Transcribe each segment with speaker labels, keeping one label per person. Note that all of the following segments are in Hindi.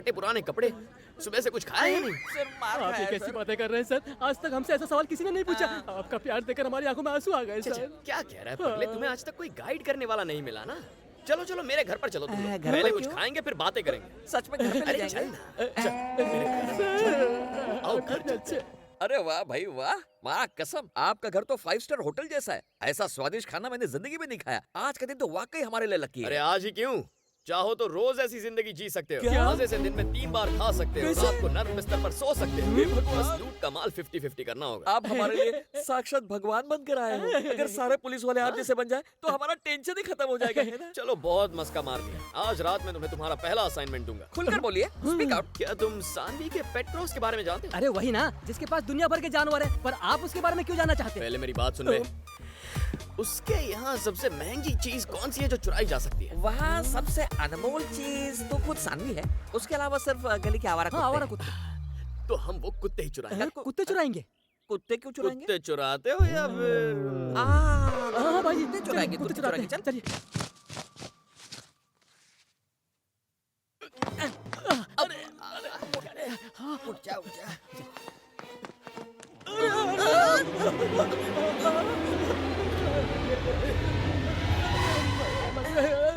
Speaker 1: फटे पुराने कपड़े, सुबह से कुछ खाया ही नहीं।
Speaker 2: सर मार
Speaker 3: आप ये
Speaker 2: खाया
Speaker 3: कैसी
Speaker 2: सर।
Speaker 3: बातें कर रहे हैं सर? आज तक हमसे ऐसा सवाल किसी ने नहीं पूछा। आपका प्यार देखकर हमारी आंखों में आंसू आ गए
Speaker 1: अच्छा,
Speaker 3: सर।
Speaker 1: क्या कह रहा है पगले? तुम्हें आज तक कोई गाइड करने वाला नहीं मिला ना? चलो चलो मेरे घर पर चलो तुम लोग।
Speaker 2: घर
Speaker 1: पहले
Speaker 2: पर
Speaker 1: कुछ
Speaker 2: क्यों?
Speaker 1: खाएंगे फिर बातें करेंगे।
Speaker 2: सच में घर पे ले
Speaker 1: अरे चल
Speaker 2: जाएंगे?
Speaker 1: ना। आओ घर चलते हैं।
Speaker 4: अरे वाह भाई वाह, वाह कसम, आपका घर तो 5 स्टार होटल जैसा है। ऐसा स्वादिष्ट खाना मैंने जिंदगी में नहीं खाया। आज का दिन तो वाकई हमारे लिए लकी
Speaker 1: अरे
Speaker 4: है।
Speaker 1: आज ही क्यों? चाहो तो रोज ऐसी जिंदगी जी सकते हो।
Speaker 3: क्या?
Speaker 1: मजे से दिन में 3 बार खा सकते हो। रात को नर्म बिस्तर पर सो सकते हो। बस लूट का माल 50-50 करना होगा।
Speaker 4: आप हमारे लिए साक्षात भगवान बनकर आए हो। अगर सारे पुलिस वाले आप जैसे बन जाए तो हमारा टेंशन ही खत्म हो जाएगा, है ना?
Speaker 1: चलो बहुत मस्का मार दिया। आज रात में तुम्हें तुम्हारा पहला असाइनमेंट दूंगा।
Speaker 4: खुलकर बोलिए, स्पीक आउट।
Speaker 1: क्या तुम सानवी के पेट क्रॉस के बारे में जानते हो?
Speaker 3: अरे वही ना, जिसके पास दुनिया भर के जानवर है, पर आप उसके बारे में क्यों जानना चाहते हैं?
Speaker 1: पहले मेरी बात सुन ले। उसके यहाँ सबसे महंगी चीज कौन सी है जो चुराई जा सकती है?
Speaker 4: वहाँ सबसे अनमोल चीज तो खुद सानवी है। उसके अलावा सिर्फ गली के आवारा
Speaker 3: हाँ, आवारा
Speaker 4: कुत्ते।
Speaker 3: कुत्ते।
Speaker 1: तो हम वो कुत्ते ही चुराएंगे।
Speaker 3: कुत्ते चुराएंगे?
Speaker 4: कुत्ते क्यों चुराएंगे?
Speaker 1: कुत्ते चुराते हो या फिर?
Speaker 3: हाँ भाई,
Speaker 4: कुत्ते चुराएंगे,
Speaker 3: कुत्ते
Speaker 4: कुत्ते
Speaker 3: चुराते हैं।
Speaker 4: चुराएंगे,
Speaker 3: चलिए।
Speaker 4: उठ जा, उठ जा।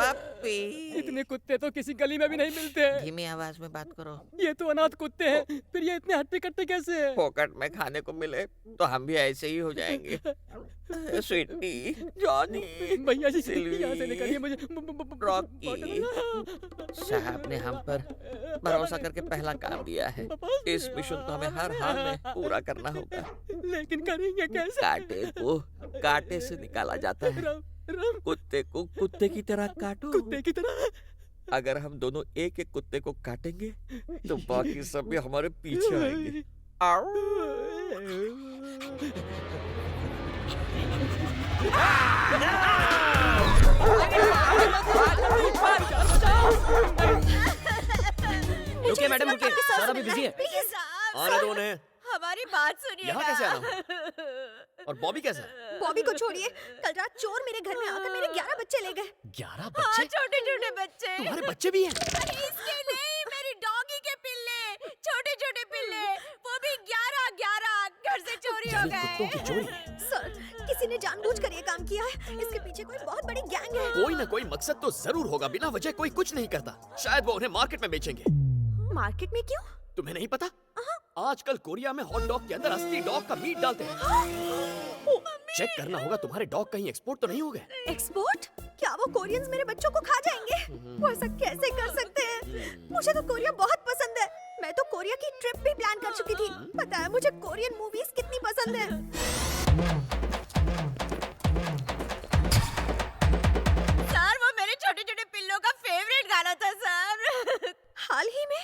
Speaker 2: पप्पी।
Speaker 3: इतने कुत्ते तो किसी गली में भी नहीं मिलते हैं।
Speaker 2: धीमी आवाज में बात करो।
Speaker 3: ये तो अनाथ कुत्ते हैं, फिर ये इतने हट्टे कट्टे कैसे हैं?
Speaker 4: पॉकेट में खाने को मिले तो हम भी ऐसे ही हो जाएंगे। स्वीटी, जॉनी,
Speaker 3: भैया जी
Speaker 4: सिल्वी,
Speaker 3: यहाँ से निकालिए मुझे।
Speaker 4: रॉकी। साहब ने हम पर भरोसा करके पहला काम दिया है। इस मिशन को हमें हर हाल में पूरा करना होगा।
Speaker 3: लेकिन करेंगे कैसे?
Speaker 4: कांटे को कांटे से निकाला जाता है।
Speaker 3: राम, राम,
Speaker 4: कुत्ते को कुत्ते की तरह काटो।
Speaker 3: कुत्ते की तरह।
Speaker 4: अगर हम दोनों एक एक कुत्ते को काटेंगे तो बाकी सब भी हमारे पीछे आएंगे।
Speaker 3: रुकिए मैडम, रुकिए, सर अभी बिजी है।
Speaker 5: प्लीज
Speaker 1: आने दो उन्हें।
Speaker 5: हमारी बात सुनिए।
Speaker 1: यहाँ कैसे आना? और बॉबी कैसा है?
Speaker 5: बॉबी को छोड़िए, कल रात चोर मेरे घर में आकर मेरे 11 बच्चे ले गए।
Speaker 1: 11
Speaker 5: हाँ,
Speaker 1: बच्चे?
Speaker 5: छोटे छोटे बच्चे।
Speaker 1: तुम्हारे बच्चे भी हैं?
Speaker 5: इसके नहीं, मेरी डॉगी के पिल्ले, छोटे छोटे पिल्ले, वो भी 11 घर से चोरी हो
Speaker 1: कुत्तों की
Speaker 5: गए।
Speaker 1: चोरी?
Speaker 5: सर, किसी ने जानबूझकर ये काम किया है। इसके पीछे कोई बहुत बड़ी गैंग है।
Speaker 1: कोई ना कोई मकसद तो जरूर होगा। बिना वजह कोई कुछ नहीं करता। शायद वो उन्हें मार्केट में बेचेंगे।
Speaker 5: मार्केट में क्यों?
Speaker 1: तुम्हें नहीं पता? आजकल कोरिया में हॉट डॉग के अंदर असली डॉग का मीट डालते हैं। चेक करना होगा तुम्हारे डॉग कहीं एक्सपोर्ट तो नहीं हो गए।
Speaker 5: एक्सपोर्ट? क्या वो कोरियंस मेरे बच्चों को खा जाएंगे? वो ऐसा कैसे कर सकते हैं? मुझे तो कोरिया बहुत पसंद है। मैं तो कोरिया की ट्रिप भी प्लान कर चुकी थी। पता है मुझे कोरियन मूवीज कितनी पसंद है। सर, वो मेरे छोटे छोटे पिल्लों का फेवरेट गाना था सर। हाल ही में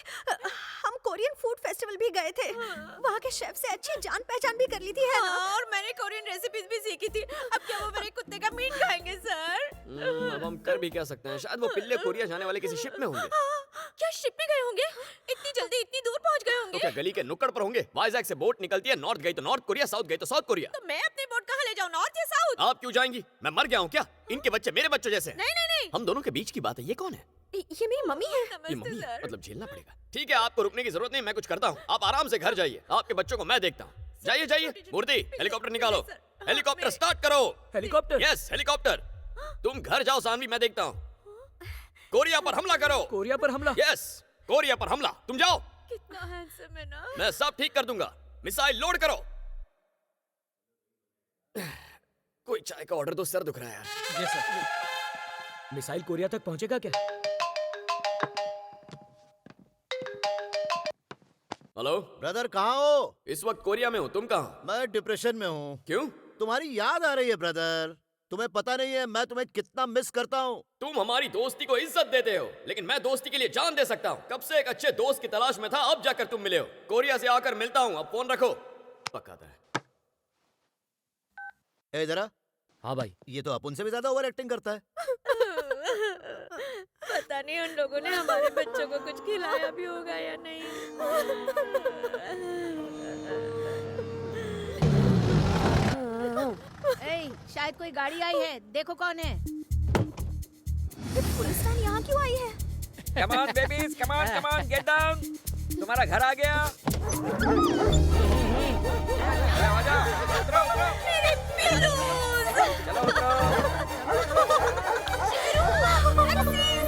Speaker 5: हम कोरियन फूड फेस्टिवल भी गए थे। वहाँ के शेफ से अच्छी जान पहचान भी कर ली थी, है ना? और मैंने कोरियन रेसिपीज भी सीखी थी। अब क्या वो मेरे कुत्ते का मीट खाएंगे सर?
Speaker 1: अब हम कर भी क्या सकते हैं? शायद वो पिल्ले कोरिया जाने वाले किसी शिप में होंगे।
Speaker 5: क्या शिप में गए होंगे? इतनी जल्दी इतनी दूर पहुँच गए
Speaker 1: तो
Speaker 5: होंगे?
Speaker 1: क्या गली के नुक्कड़ पर होंगे? वाइजैक से बोट निकलती है। नॉर्थ गई तो नॉर्थ कोरिया, साउथ गई तो साउथ कोरिया।
Speaker 5: तो मैं अपनी बोट कहाँ ले जाऊँ, नॉर्थ या साउथ?
Speaker 1: आप क्यों जाएंगी? मैं मर गया हूँ क्या? इनके बच्चे मेरे बच्चों जैसे हैं।
Speaker 5: नहीं नहीं नहीं,
Speaker 1: हम दोनों के बीच की बात है। ये कौन है?
Speaker 5: ये मेरी मम्मी है।
Speaker 1: ये मम्मी है? मतलब झेलना पड़ेगा। ठीक है, आपको रुकने की जरूरत नहीं। मैं कुछ करता हूँ। आप आराम से घर जाइए। आपके बच्चों को मैं देखता हूँ। जाइए जाइए। मूर्ति, हेलीकॉप्टर निकालो। हेलीकॉप्टर स्टार्ट करो।
Speaker 3: हेलीकॉप्टर?
Speaker 1: Yes, helicopter. तुम घर जाओ सानवी, मैं देखता हूँ। कोरिया पर हमला करो।
Speaker 3: कोरिया पर हमला?
Speaker 1: यस, कोरिया पर हमला। तुम जाओ।
Speaker 5: कितना हैंडसम है ना?
Speaker 1: मैं सब ठीक कर दूंगा। मिसाइल लोड करो। कोई चाय का ऑर्डर दो, सर दुख रहा है यार।
Speaker 3: जी सर। मिसाइल कोरिया तक पहुंचेगा क्या?
Speaker 1: हेलो
Speaker 6: ब्रदर, कहाँ हो?
Speaker 1: इस वक्त कोरिया में हूँ। तुम कहाँ?
Speaker 6: मैं डिप्रेशन में हूँ।
Speaker 1: क्यों?
Speaker 6: तुम्हारी याद आ रही है ब्रदर। तुम्हें पता नहीं है मैं तुम्हें कितना मिस करता हूँ।
Speaker 1: तुम हमारी दोस्ती को इज्जत देते हो, लेकिन मैं दोस्ती के लिए जान दे सकता हूँ। कब से एक अच्छे दोस्त की तलाश में था, अब जाकर तुम मिले हो। कोरिया से आकर मिलता हूँ। अब फोन रखो। पकाता है।
Speaker 6: ए जरा,
Speaker 3: हाँ भाई।
Speaker 6: ये तो अपन से भी ज्यादा ओवर एक्टिंग करता है।
Speaker 5: पता नहीं उन लोगों ने हमारे बच्चों को कुछ खिलाया भी होगा या नहीं।
Speaker 7: शायद कोई गाड़ी आई है, देखो कौन है।
Speaker 5: पुलिस वैन यहाँ क्यों आई है?
Speaker 4: Come on babies, come on, get down. तुम्हारा घर आ गया। अरे आ जाओ, उतरो, उतरो।
Speaker 5: मेरे पिल्लूज।
Speaker 4: चलो उतरो।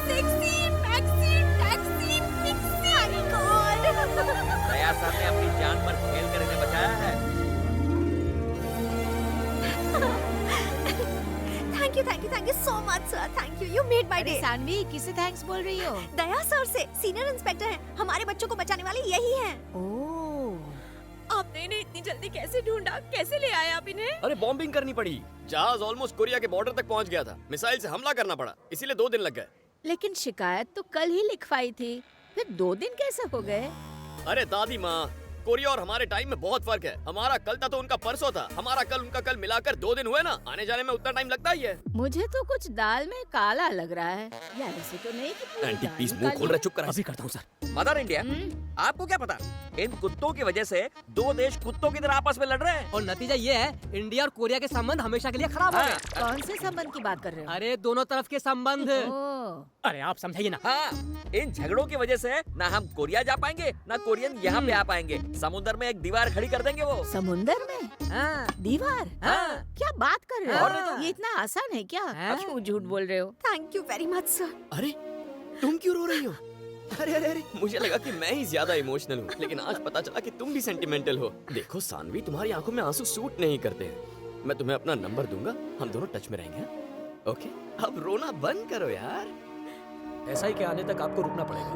Speaker 5: Sexy, maxi, taxi, mixie. My God।
Speaker 4: Daya sir ने अपनी जान पर खेल कर इन्हें बचाया है।
Speaker 5: Thank you so much, sir. Thank you. You made my day.
Speaker 7: Saanvi किसे थैंक्स बोल रही हो?
Speaker 5: दया सर से, सीनियर इंस्पेक्टर हैं। हमारे बच्चों को बचाने वाले यही हैं।
Speaker 7: ओह,
Speaker 5: आपने इन्हें इतनी जल्दी कैसे ढूंढा? कैसे ले आए आप इन्हें?
Speaker 1: अरे बॉम्बिंग करनी पड़ी। जहाज ऑलमोस्ट कोरिया के बॉर्डर तक पहुंच गया था। मिसाइल से हमला करना पड़ा, इसीलिए 2 दिन लग गए।
Speaker 7: लेकिन शिकायत तो कल ही लिखवाई थी, फिर 2 दिन कैसे हो गए?
Speaker 1: अरे दादी माँ, कोरिया और हमारे टाइम में बहुत फर्क है। हमारा कल था तो उनका परसों था। हमारा कल उनका कल मिलाकर 2 दिन हुए ना। आने जाने में उतना टाइम लगता ही है।
Speaker 7: मुझे तो कुछ दाल में काला लग रहा है। यार ऐसे तो नहीं कि पूरी
Speaker 1: एंटी
Speaker 7: दाल
Speaker 1: प्लीज
Speaker 7: में
Speaker 1: मुंह
Speaker 7: काली
Speaker 1: खोल
Speaker 7: है।
Speaker 1: रहा, चुप करा।
Speaker 3: अभी करता हूँ सर।
Speaker 4: मदर इंडिया, आपको क्या पता? इन कुत्तों की वजह से 2 देश कुत्तों की तरह आपस में लड़ रहे हैं।
Speaker 3: और नतीजा ये है, इंडिया और कोरिया के संबंध हमेशा के लिए खराब हो गए।
Speaker 7: कौन से संबंध की बात कर रहे हो?
Speaker 3: अरे दोनों तरफ के संबंध।
Speaker 7: ओह,
Speaker 3: अरे आप समझाइए ना।
Speaker 4: हाँ, इन झगड़ों की वजह से ना हम कोरिया जा पाएंगे, ना कोरियन यहाँ पे आ पाएंगे। समुद्र में एक दीवार खड़ी कर देंगे वो।
Speaker 7: समुंदर में
Speaker 3: हाँ।
Speaker 7: दीवार?
Speaker 4: हाँ।
Speaker 7: क्या बात कर रहे हो?
Speaker 4: और नहीं तो।
Speaker 7: ये इतना आसान है क्या?
Speaker 3: हाँ।
Speaker 7: क्यों झूठ बोल रहे हो?
Speaker 5: Thank you very much, sir.
Speaker 1: अरे तुम क्यों रो रही हो? अरे अरे अरे, मुझे लगा कि मैं ही ज्यादा इमोशनल हूँ, लेकिन आज पता चला कि तुम भी सेंटिमेंटल हो। देखो सानवी, तुम्हारी आंखों में आंसू सूट नहीं करते हैं। मैं तुम्हें अपना नंबर दूंगा, हम दोनों टच में रहेंगे। हाँ? ओके, अब रोना बंद करो यार।
Speaker 8: ऐसा ही के आने तक आपको रुकना पड़ेगा।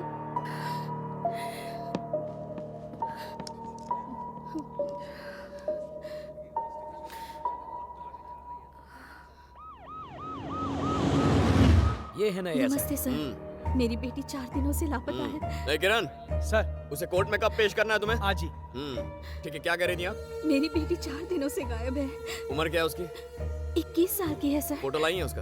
Speaker 8: ये है ना ऐसा।
Speaker 5: नमस्ते सर। मेरी बेटी 4 दिनों से लापता है।
Speaker 1: ए किरण,
Speaker 3: सर
Speaker 1: उसे कोर्ट में कब पेश करना है तुम्हें?
Speaker 3: आज ही।
Speaker 1: ठीक है, क्या कह रही थी आप?
Speaker 5: मेरी बेटी 4 दिनों से गायब है।
Speaker 1: उम्र क्या है उसकी?
Speaker 5: 21 साल की है सर।
Speaker 1: फोटो लाई है उसका?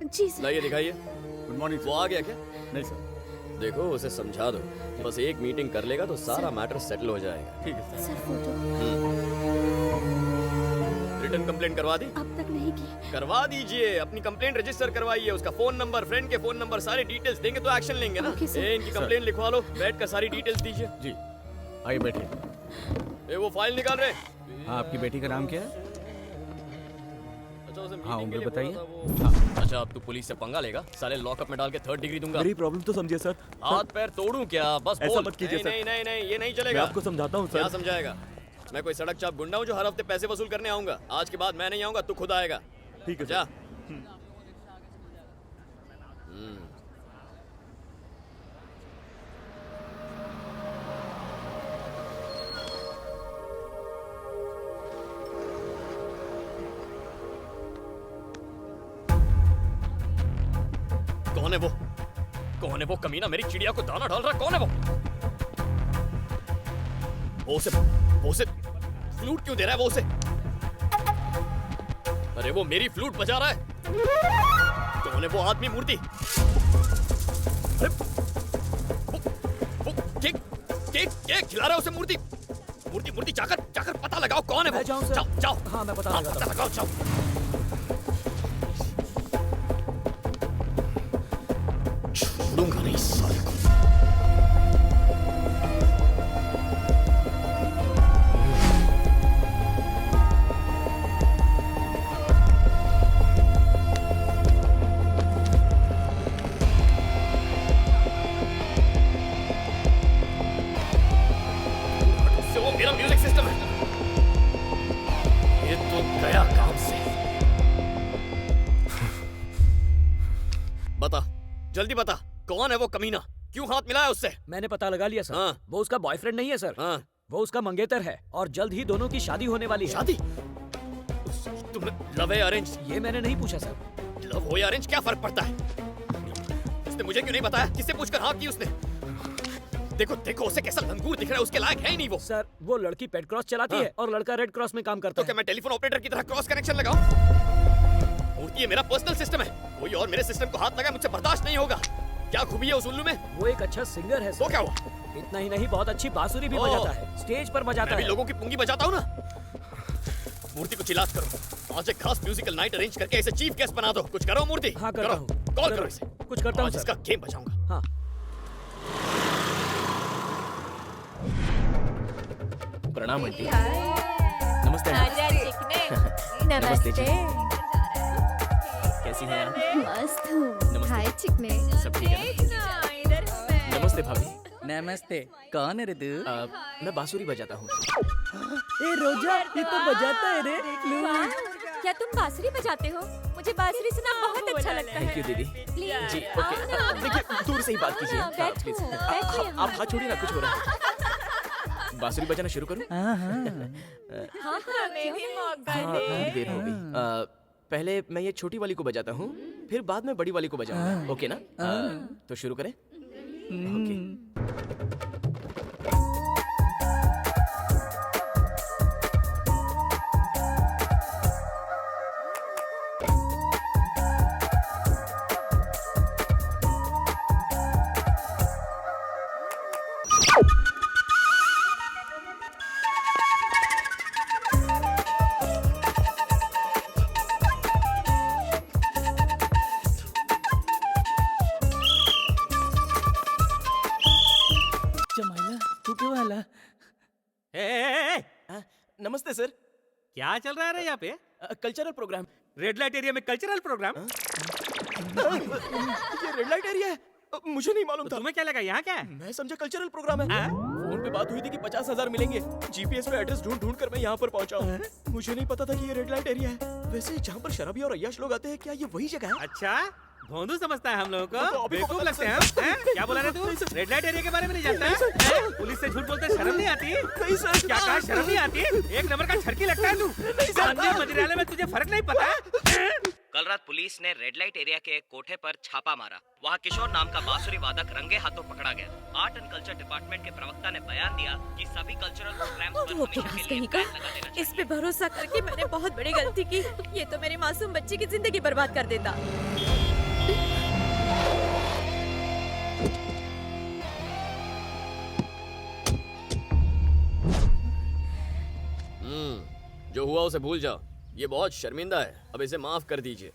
Speaker 5: जी सर।
Speaker 1: लाइए, दिखाइए।
Speaker 8: Good morning.
Speaker 1: वो आ गया क्या?
Speaker 8: नहीं सर।
Speaker 1: देखो उसे समझा दो, बस एक मीटिंग कर लेगा तो सारा मैटर सेटल हो जाएगा।
Speaker 8: ठीक है sir.
Speaker 5: Sir photo
Speaker 1: return complaint करवा दी?
Speaker 5: अब तक नहीं की।
Speaker 1: करवा दीजिए, अपनी कंप्लेंट रजिस्टर करवाइए। उसका फोन नंबर, फ्रेंड के फोन नंबर, सारी डिटेल्स देंगे तो एक्शन लेंगे ना।
Speaker 5: Okay, sir.
Speaker 1: इनकी कंप्लेंट लिखवा लो, बैठ कर सारी डिटेल्स दीजिए।
Speaker 8: जी, आइए बैठिए।
Speaker 1: वो फाइल निकाल रहे।
Speaker 8: हाँ, आपकी बेटी का नाम क्या है?
Speaker 1: अच्छा, उसे
Speaker 8: हाँ,
Speaker 1: meeting के
Speaker 8: उम्र
Speaker 1: लिए
Speaker 8: बताइए।
Speaker 1: बोला था वो। अच्छा, अब तू पुलिस से पंगा लेगा? साले लॉकअप में डाल के 3rd डिग्री दूंगा।
Speaker 8: मेरी प्रॉब्लम तो समझिए सर।
Speaker 1: हाथ पैर तोड़ूं क्या? बस
Speaker 8: ऐसा
Speaker 1: बोल।
Speaker 8: मत कीजिए,
Speaker 1: नहीं,
Speaker 8: सर।
Speaker 1: नहीं नहीं नहीं, ये नहीं
Speaker 8: मैं
Speaker 1: चलेगा।
Speaker 8: आपको समझाता हूँ
Speaker 1: क्या
Speaker 8: सर।
Speaker 1: समझाएगा? मैं कोई सड़क चाप गुंडा हूँ जो हर हफ्ते पैसे वसूल करने आऊंगा? आज के बाद मैं नहीं आऊंगा, तू खुद आएगा।
Speaker 8: ठीक है
Speaker 1: जा।
Speaker 8: सर।
Speaker 1: कौन है वो? कौन है वो कमीना मेरी चिड़िया को दाना डाल रहा? कौन है वो? वो उसे फ्लूट क्यों दे रहा है? वो उसे, अरे वो मेरी फ्लूट बजा रहा है। कौन है वो आदमी मूर्ति? अरे वो केक केक केक खिला रहा है उसे मूर्ति। मूर्ति मूर्ति, जाकर जाकर पता लगाओ कौन है वो।
Speaker 8: मैं जाऊं सर?
Speaker 1: जाओ जाओ।
Speaker 8: हाँ, मैं पता लगाता
Speaker 1: पता
Speaker 8: हूं।
Speaker 1: लगाओ, जाओ। छोड़ूंगा नहीं इस साले को। से वो मेरा म्यूजिक सिस्टम है। ये तो गया काम से। बता, जल्दी बता, कौन है वो कमीना? क्यों हाथ मिलाया उससे?
Speaker 8: मैंने पता लगा लिया सर।
Speaker 1: हाँ।
Speaker 8: वो उसका बॉयफ्रेंड नहीं है सर।
Speaker 1: हाँ,
Speaker 8: वो उसका मंगेतर है और जल्द ही दोनों की शादी होने वाली है।
Speaker 1: शादी? तुमने लव है अरेंज?
Speaker 8: ये मैंने नहीं पूछा सर।
Speaker 1: लव हो या अरेंज क्या फर्क पड़ता है? उसने मुझे क्यों नहीं बताया? किससे पूछकर हाँ की उसने? देखो देखो उसे कैसा लंगूर दिख रहा है, उसके लायक है ही नहीं वो।
Speaker 8: सर, वो लड़की पेड क्रॉस चलाती
Speaker 1: हाँ।
Speaker 8: है और लड़का रेड क्रॉस में काम करता
Speaker 1: तो क्या
Speaker 8: है।
Speaker 1: मैं टेलीफोन ऑपरेटर की तरह क्रॉस कनेक्शन लगाऊं? मूर्ति ये मेरा पर्सनल सिस्टम है, कोई और मेरे सिस्टम को हाथ लगाए मुझसे बर्दाश्त नहीं होगा। क्या खूबी है उस उल्लू में?
Speaker 8: वो एक अच्छा सिंगर है
Speaker 1: तो
Speaker 8: सर।
Speaker 1: क्या हुआ?
Speaker 8: इतना ही नहीं, बहुत अच्छी बांसुरी भी
Speaker 1: ओह।
Speaker 8: बजाता है, स्टेज पर बजाता
Speaker 1: मैं भी
Speaker 8: है।
Speaker 1: लोगों की पुंगी बजाता हूँ ना। मूर्ति को चिल्लात करो, आज एक खास म्यूजिकल नाइट अरेंज करके इसे चीफ गेस्ट बना दो। कुछ करो मूर्ति।
Speaker 8: हाँ, करता
Speaker 1: करो।
Speaker 8: हूँ।
Speaker 1: कॉल
Speaker 8: जरूर।
Speaker 1: करो इसे।
Speaker 8: कुछ करता हूँ
Speaker 1: आज
Speaker 8: सर।
Speaker 1: इसका गेम बजाऊंगा।
Speaker 8: हाँ।
Speaker 9: प्रणाम आंटी। नमस्ते आंटी। नमस्ते जी। कैसी हैं आप?
Speaker 5: मस्त हूँ।
Speaker 9: नमस्ते।
Speaker 5: हाय चिकने।
Speaker 9: सब ठीक है ना? नमस्ते भाभी।
Speaker 3: नमस्ते। कौन है रे तू?
Speaker 9: मैं बांसुरी बजाता हूँ।
Speaker 3: ए रोजा, ये तो बजाता है रे।
Speaker 5: क्या तुम बांसुरी बजाते हो? मुझे बांसुरी सुनना बहुत अच्छा लगता
Speaker 9: थैंक यू दीदी। जी ओके। देखिए दूर से ही बात कीजिए। हाँ, प्लीज। आप हाथ छोड़िए ना, कुछ हो रहा है। बांसुरी बजाना शुरू करूँ? हाँ, थोड़ी देर हो गई। पहले मैं ये छोटी वाली को बजाता हूँ, फिर बाद में बड़ी वाली को बजाऊंगा। ओके ना? तो शुरू करें? ओके।
Speaker 3: जमाइला, तू क्यों आला?
Speaker 9: नमस्ते सर।
Speaker 10: क्या चल रहा है यहाँ पे?
Speaker 9: Cultural program.
Speaker 10: Red light area में कल्चरल प्रोग्राम?
Speaker 9: ये रेड लाइट एरिया है? मुझे नहीं मालूम था।
Speaker 10: तुम्हें क्या लगा यहाँ क्या है?
Speaker 9: मैं समझा कल्चरल प्रोग्राम है। फोन पे बात हुई थी कि 50,000 मिलेंगे। जीपीएस में एड्रेस ढूंढ ढूंढ कर मैं यहाँ पर पहुंचा हूँ। मुझे नहीं पता था कि ये रेड लाइट एरिया है। वैसे जहाँ पर शराबी और अय्याश लोग आते हैं, क्या ये वही जगह है?
Speaker 10: अच्छा, भोंदू समझता है हम लोगों
Speaker 9: तो
Speaker 10: को।
Speaker 9: अभी
Speaker 10: बेवकूफ
Speaker 9: पता
Speaker 10: लगते हैं हम, हैं? क्या बोला रे तू? रेड लाइट एरिया के बारे में नहीं जानता है? पुलिस से झूठ बोलते शर्म नहीं आती?
Speaker 9: नहीं सर।
Speaker 10: क्या कहा, शर्म नहीं आती? एक नंबर का छड़की लगता है तू। मंदिर मंदिरालय में तुझे फर्क नहीं पता?
Speaker 4: कल रात पुलिस ने रेड लाइट एरिया के एक कोठे पर छापा मारा। वहाँ किशोर नाम का बांसुरी वादक रंगे हाथों पकड़ा गया। आर्ट एंड कल्चर डिपार्टमेंट के प्रवक्ता ने बयान दिया कि सभी कल्चरल प्रोग्राम्स पर हमेशा के लिए बैन लगा देना
Speaker 5: इस पे भरोसा करके मैंने बहुत बड़ी गलती की। ये तो मेरी मासूम बच्ची की जिंदगी बर्बाद कर देता।
Speaker 1: जो हुआ उसे भूल जाओ। ये बहुत शर्मिंदा है, अब इसे माफ कर दीजिए।